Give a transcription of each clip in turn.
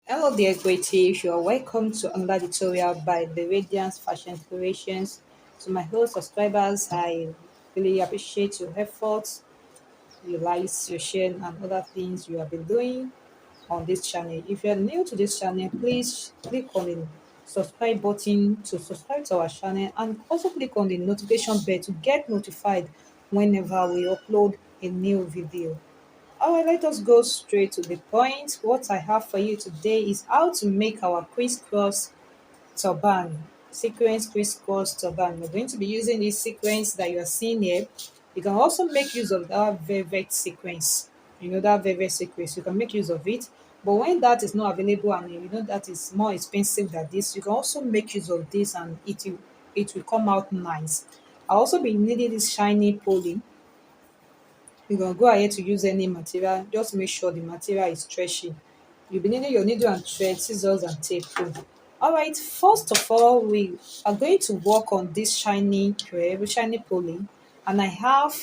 Hello dear creatives, you are welcome to another tutorial by De-Radiance Fashion Creations. To my whole subscribers, I really appreciate your efforts, your likes, your share and other things you have been doing on this channel. If you are new to this channel, please click on the subscribe button to subscribe to our channel and also click on the notification bell to get notified whenever we upload a new video. All right, let us go straight to the point. What I have for you today is how to make our crisscross turban, sequence crisscross turban. We're going to be using this sequence that you are seeing here. You can also make use of that velvet sequence. You know that velvet sequence, you can make use of it. But when that is not available and you know that is more expensive than this, you can also make use of this and it will come out nice. I'll also be needing this shiny poly. You can go ahead to use any material, just make sure the material is stretchy. You'll be needing your needle and thread, scissors and tape too. Alright, first of all, we are going to work on this shiny thread, shiny poly, and I have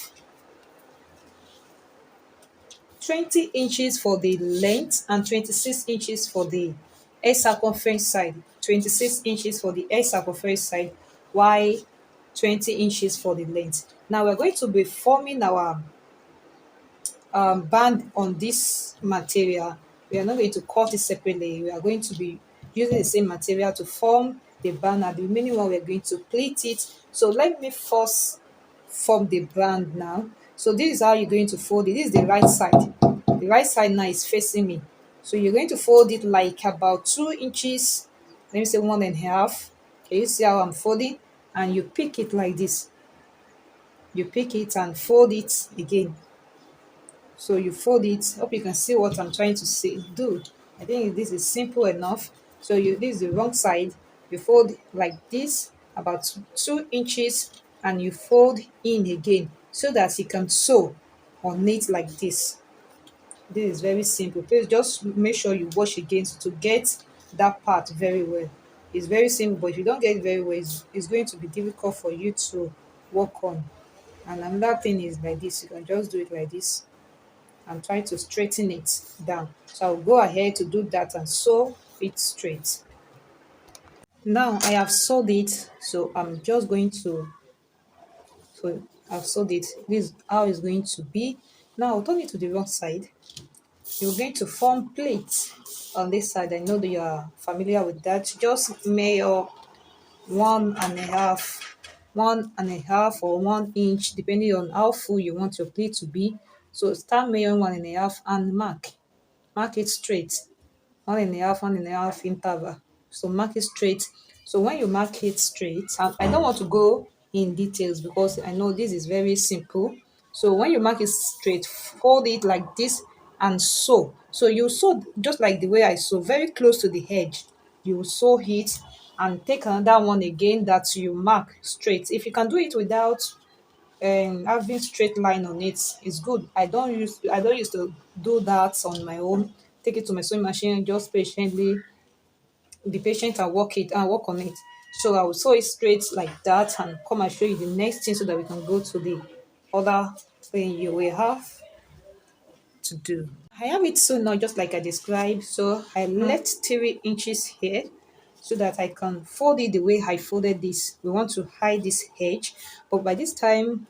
20 inches for the length and 26 inches for the edge circumference side. 26 inches for the edge circumference side, while 20 inches for the length. Now we're going to be forming our band on this material. We are not going to cut it separately. We are going to be using the same material to form the band, and the remaining one we are going to pleat it. So let me first form the band now. So this is how you're going to fold it. This is the right side. The right side now is facing me. So you're going to fold it like about 2 inches. Let me say 1.5. Can you see how I'm folding? And you pick it like this. You pick it and fold it again. So you fold it. Hope you can see what I'm trying to say. Do. I think this is simple enough. So this is the wrong side. You fold like this, about 2 inches, and you fold in again so that you can sew on it like this. This is very simple. Please just make sure you wash again to get that part very well. It's very simple, but if you don't get it very well, it's going to be difficult for you to work on. And another thing is like this. You can just do it like this and try to straighten it down. So I'll go ahead to do that and sew it straight. Now I have sewed it, so I'm just going to, so I've sewed it. This is how it's going to be. Now I'll turn it to the wrong side. You're going to form plates on this side. I know that you are familiar with that. Just measure 1.5, 1.5 or 1 inch, depending on how full you want your plate to be. So start measuring 1.5 and mark it straight. 1.5, 1.5 interval. So mark it straight. So when you mark it straight, and I don't want to go in details because I know this is very simple. So when you mark it straight, fold it like this and sew. So you sew just like the way I sew, very close to the edge. You sew it and take another one again that you mark straight. If you can do it without having straight line on it is good. I don't used to do that on my own. Take it to my sewing machine, just patiently be patient and work on it. So I will sew it straight like that and come and show you the next thing so that we can go to the other thing you will have to do. I have it sewn now just like I described. So I left 3 inches here so that I can fold it the way I folded this. We want to hide this edge, but by this time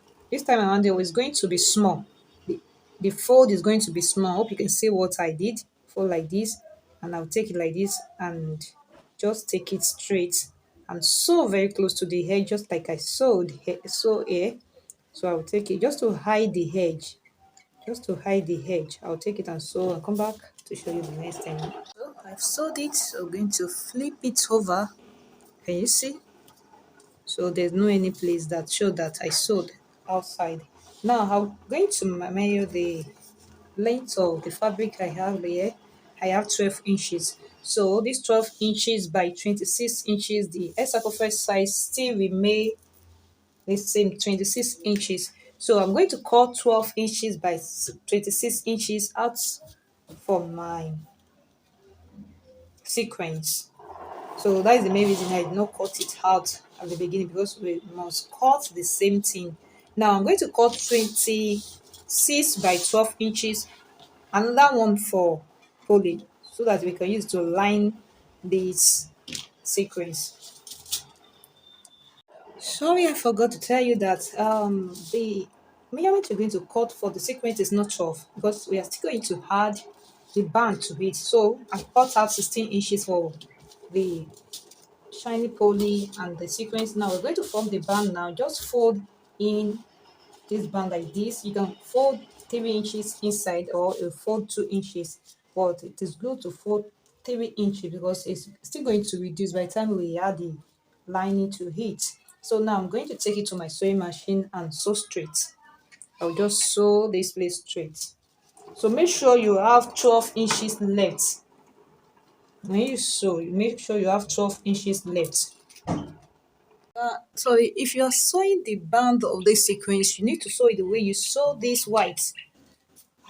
around there is going to be small. The fold is going to be small. Hope you can see what I did. Fold like this, and I'll take it like this and just take it straight and sew very close to the edge, just like I sew here. So I'll take it just to hide the edge. Just to hide the edge, I'll take it and sew and come back to show you the next thing. So I've sewed it, so I'm going to flip it over. Can you see? So there's no any place that show that I sewed outside. Now I'm going to measure the length of the fabric I have here. I have 12 inches. So this 12 inches by 26 inches, the edge circumference size still remain the same 26 inches. So I'm going to cut 12 inches by 26 inches out for my sequence. So that is the main reason I did not cut it out at the beginning, because we must cut the same thing. Now I'm going to cut 26 by 12 inches, another one for poly. so that we can use to line these sequins. Sorry, I forgot to tell you that the measurement we're going to cut for the sequence is not 12 because we are still going to add the band to it. So I cut out 16 inches for the shiny poly and the sequence. Now we're going to form the band now. Just fold in this band like this. You can fold 3 inches inside or you fold 2 inches, but it is good to fold 3 inches because it's still going to reduce by the time we add the lining to it. So now I'm going to take it to my sewing machine and sew straight. I'll just sew this place straight. So make sure you have 12 inches left. When you sew, you make sure you have 12 inches left. So if you're sewing the band of this sequence, you need to sew it the way you sew this white.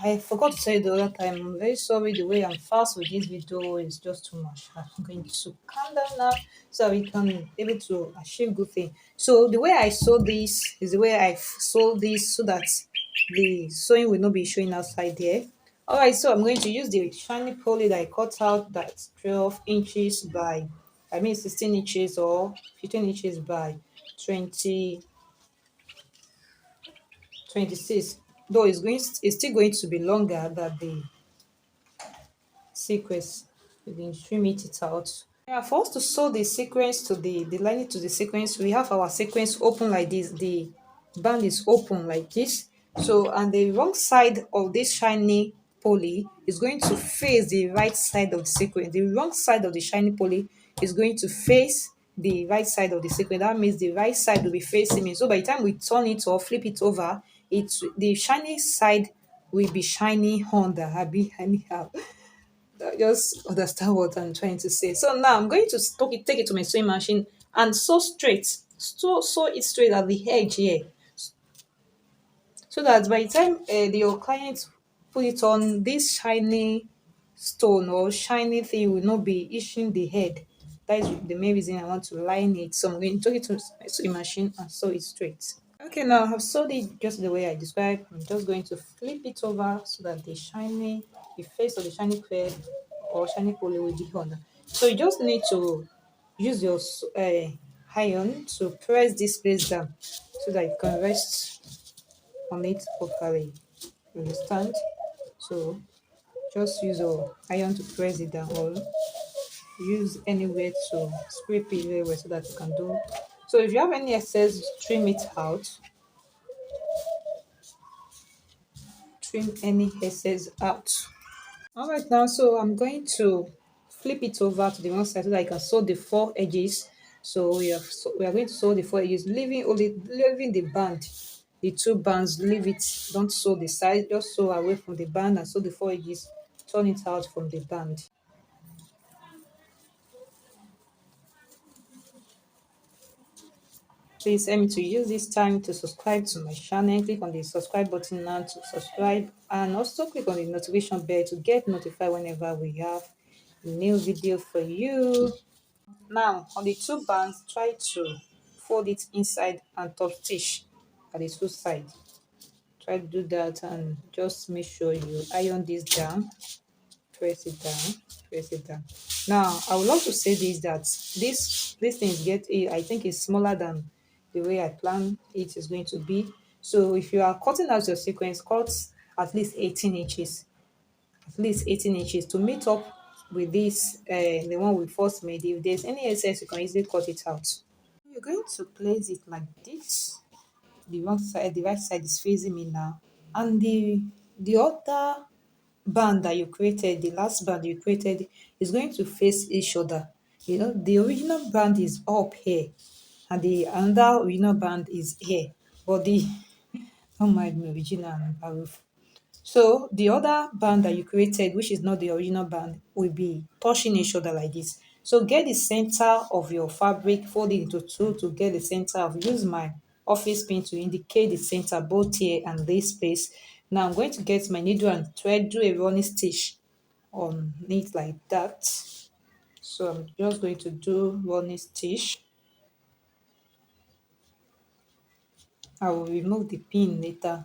I forgot to tell you the other time. I'm very sorry. The way I'm fast with this video is just too much. I'm going to calm down now so we can be able to achieve good thing. So the way I sew this is the way I sew this so that the sewing will not be showing outside there. All right, so I'm going to use the shiny poly that I cut out. That's 12 inches by, I mean 16 inches or 15 inches by 20 26. Though it's still going to be longer than the sequence. You can trim it out. Yeah, for us to sew the sequence to the lining to the sequence, we have our sequence open like this. The band is open like this. So, and the wrong side of this shiny poly is going to face the right side of the sequence. The wrong side of the shiny poly is going to face the right side of the sequence. That means the right side will be facing me. So by the time we turn it or flip it over, the shiny side will be shiny on the happy anyhow. Just understand what I'm trying to say. So now I'm going to take it to my sewing machine and sew straight. Sew it straight at the edge here. So that by the time your client put it on, this shiny stone or shiny thing will not be itching the head. That is the main reason I want to line it. So I'm going to take it to my sewing machine and sew it straight. Okay, now I've sewed it just the way I described. I'm just going to flip it over so that the face of the shiny thread or shiny poly will be on. So you just need to use your iron to press this place down so that it can rest on it properly. You understand? So just use your iron to press it down or use anywhere to scrape it very well so that you can do. So if you have any excess, trim it out. Trim any excess out. All right, now so I'm going to flip it over to the one side so that I can sew the 4 edges. So we are going to sew the 4 edges, leaving the band, the 2 bands. Leave it. Don't sew the side. Just sew away from the band and sew the 4 edges. Turn it out from the band. Please help me to use this time to subscribe to my channel. Click on the subscribe button now to subscribe and also click on the notification bell to get notified whenever we have a new video for you. Now on the 2 bands, try to fold it inside and top stitch at the 2 sides. Try to do that and just make sure you iron this down. Press it down, press it down. Now I would love to say this, that this thing I think it's smaller than the way I plan it is going to be. So if you are cutting out your sequence, cut at least 18 inches, at least 18 inches to meet up with this the one we first made. If there's any excess, you can easily cut it out. You're going to place it like this. The right side is facing me now, and the other band that you created, the last band you created, is going to face each other. You know, the original band is up here, and the another original band is here. But the don't mind me, original and Baruf. So the other band that you created, which is not the original band, will be touching each other like this. So get the center of your fabric, fold it into two to get the center of. Use my office pin to indicate the center both here and this place. Now I'm going to get my needle and thread, do a running stitch on it like that. So I'm just going to do running stitch. I will remove the pin later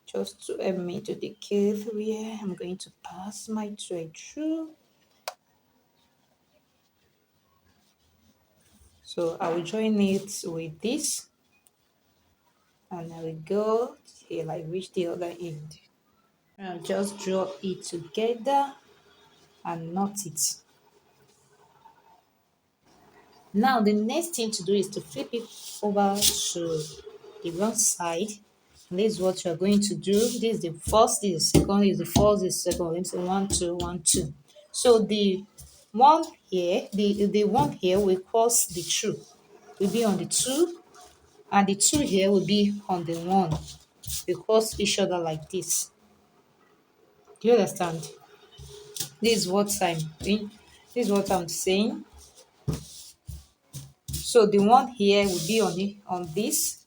just to help me to indicate where I'm going to pass my thread through. So I will join it with this, and I will go till I reach the other end. I'll just draw it together and knot it. Now the next thing to do is to flip it over to the wrong side. And this is what you're going to do. This is the first, this is the second, this is the first, this is the second. Let me say 1, 2, 1, 2. So the one here, the one here will cross the two. Will be on the two, and the two here will be on the one. They cross each other like this. Do you understand? This is what I'm doing. This is what I'm saying. So the one here will be on this,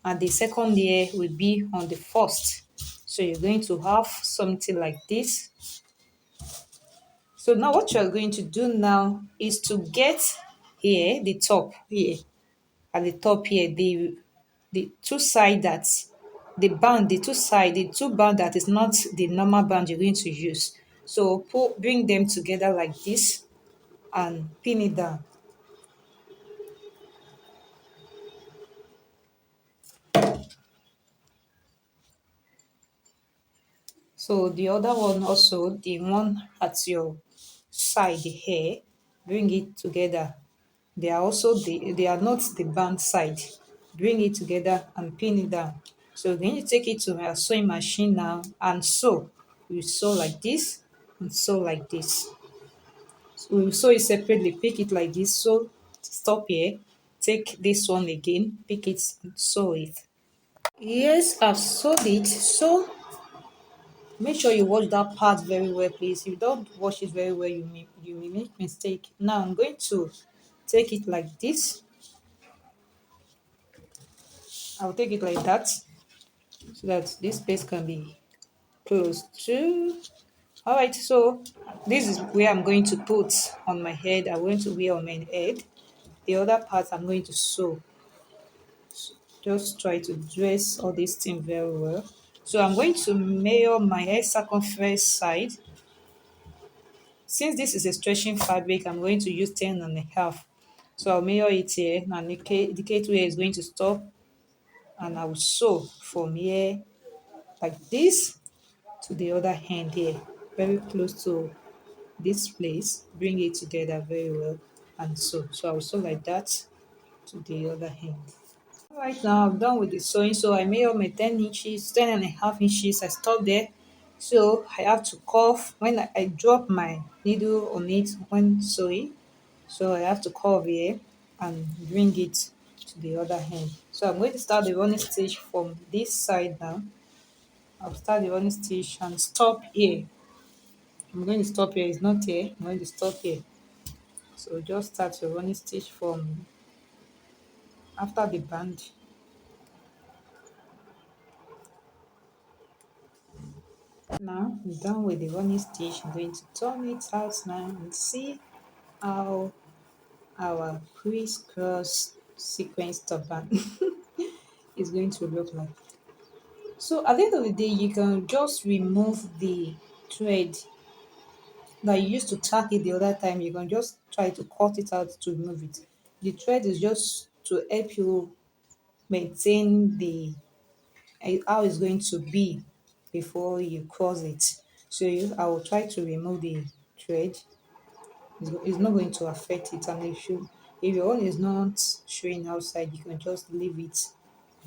and the second here will be on the first. So you're going to have something like this. So now what you're going to do now is to get here, the top here, at the top here, the two side that the band, the two side, the two band that is not the normal band you're going to use. So bring them together like this and pin it down. So the other one also, the one at your side, the hair, bring it together. They are also they are not the band side. Bring it together and pin it down. So we're going to take it to our sewing machine now and sew. We sew like this and sew like this. So we will sew it separately, pick it like this, so stop here, take this one again, pick it and sew it. Yes, I've sewed it. So make sure you watch that part very well, please. If you don't watch it very well, you may make mistake. Now I'm going to take it like this. I'll take it like that so that this space can be closed too. All right, so this is where I'm going to put on my head. I'm going to wear on my head. The other part I'm going to sew. Just try to dress all these things very well. So I'm going to measure my hair circumference side. Since this is a stretching fabric, I'm going to use 10 and a half. So I'll measure it here, and the K2 here is going to stop, and I will sew from here like this to the other hand here, very close to this place. Bring it together very well and sew. So I will sew like that to the other hand. Right now I'm done with the sewing, so I made up my 10 inches, 10 and a half inches. I stopped there. So I have to curve when I drop my needle on it when sewing. So I have to curve here and bring it to the other hand. So I'm going to start the running stitch from this side now. I'll start the running stitch and stop here. I'm going to stop here, it's not here. I'm going to stop here. So just start your running stitch from after the band. Now I'm done with the running stitch. I'm going to turn it out now and see how our crisscross sequence turban is going to look like. So at the end of the day, you can just remove the thread that you used to tack it the other time. You can just try to cut it out to remove it. The thread is just to help you maintain the how it's going to be before you cross it. So I will try to remove the thread. It's not going to affect it, and if your own is not showing outside, you can just leave it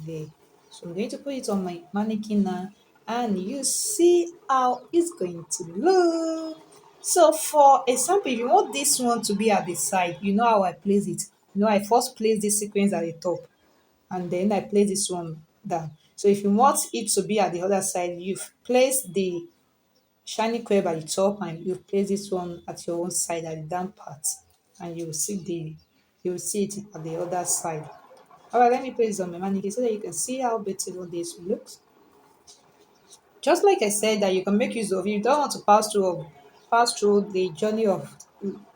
there. So I'm going to put it on my mannequin now, and you see how it's going to look. So for example, if you want this one to be at the side, you know how I place it. I first place this sequence at the top, and then I place this one down. So if you want it to be at the other side, you've placed the shiny curve at the top, and you place this one at your own side at the down part, and you will see it at the other side. All right, let me place it on my mannequin so that you can see how beautiful this looks. Just like I said, that you can make use of. If you don't want to pass through the journey of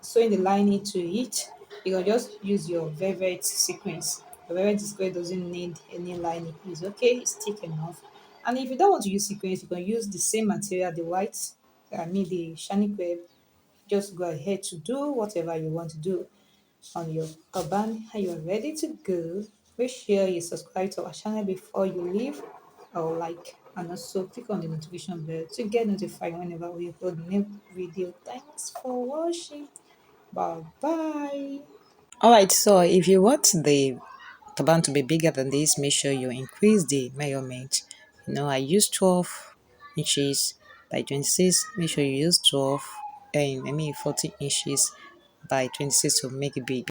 sewing the lining to it, you can just use your velvet sequence. The velvet sequence doesn't need any lining. It's okay, it's thick enough. And if you don't want to use sequence, you can use the same material, the white, the shiny web. Just go ahead to do whatever you want to do. on your turban and you're ready to go. Make sure you subscribe to our channel before you leave or like, and also click on the notification bell to get notified whenever we upload new video. Thanks for watching. Bye bye. All right, so if you want the turban to be bigger than this, make sure you increase the measurement. I use 12 inches by 26. Make sure you use 12, and 40 inches by 26 to make it big.